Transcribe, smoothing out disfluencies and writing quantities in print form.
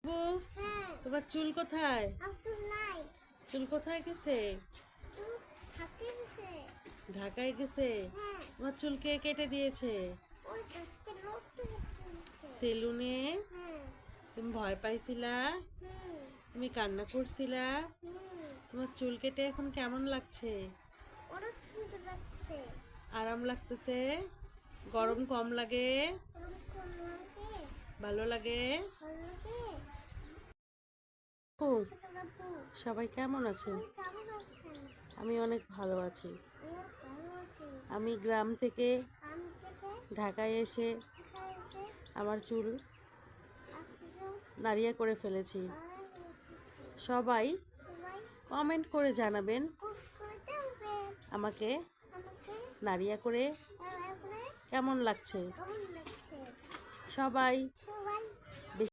বউ, তোমার চুল কোথায়? চুল কোথায় গেছে? ঢাকায় গেছে। তোমার চুল কে কেটে দিয়েছে? সেলুনে? তুমি ভয় পাইছিলা? তুমি কান্না করছিলা? তোমার চুল কেটে এখন কেমন লাগছে? আরাম লাগতেছে? গরম কম লাগে? ভালো লাগে? সবাই কেমন আছেন? আমি অনেক ভালো আছি। আমি গ্রাম থেকে ঢাকায় এসে আমার চুল নাড়িয়া করে ফেলেছি। সবাই কমেন্ট করে জানাবেন আমাকে নাড়িয়া করে কেমন লাগছে। সবাই